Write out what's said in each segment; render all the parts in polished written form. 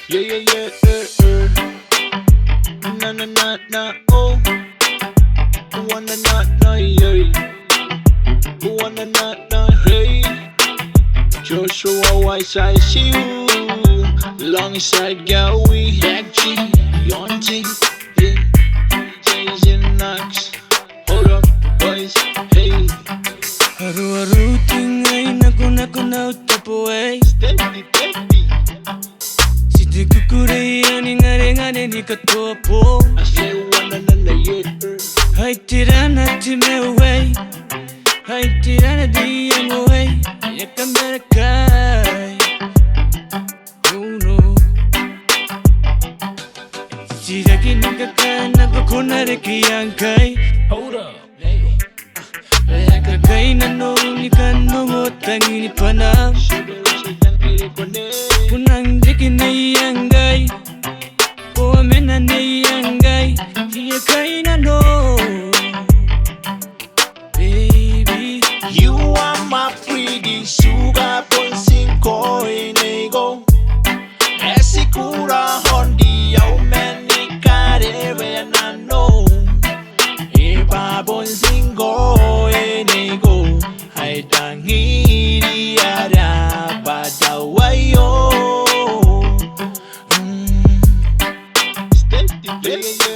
Yeah, yeah, yeah, na na na na, oh, wanna na na, yeah, wanna na na, hey. Joshua Wise, I see you. Alongside Gawi, Baggy, Yonji, hey, Jason Knox. Hold up, boys, hey. Haru-haru tingay naku na utapuay. Steady, steady. Sidi kukuray ani ngare ni katopo. I say wanna na na, yeah. Hai tirana timeway. Hai tirana diamway. Yakamerakay. Oh no. Sida kinakakana kukunare kiyangkay. Hold up. Kay nanong ikano mo tangini panang punang dikin na iyanggay Puwamen na iyanggay Hiya kay nanong Baby You are my pretty sugar ponsing ko inego Esikura hondi au meni karebe nano Iba ponsing ko inego Hai tangiri ada padawayo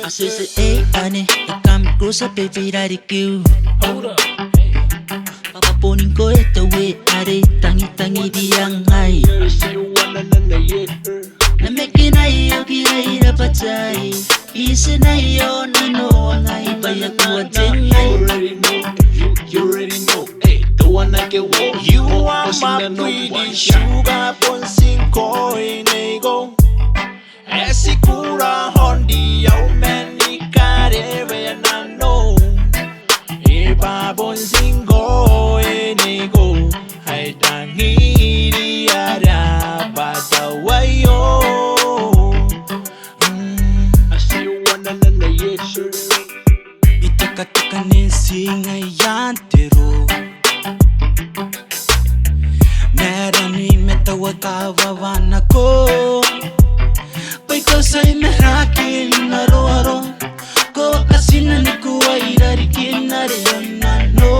I says, hey, honey, come closer, baby, that it you. Hold up Papa poning ko ito, we, are tangi diyang ay. I say wanna na yeah. Namekin ayo, kiray na patay. Isa na iyo, nano, ang ay bayak mo din ay. You already know, hey, the one I get woke. You are my pretty sugar ponsing ko inego Esikura hondi au meni karebe nano Iba ponsing ko inego Hai tangiri ada padawayo I say wanna na yes sir. Itakataka nisingay yantero Meron ni metawagawawan ako Pa'y ko sa'y merakin aro-aro Ko kasi na ni ko ay rarikin na rin ano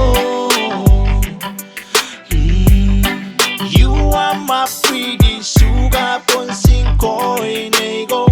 You are my pretty sugar ponsing ko inego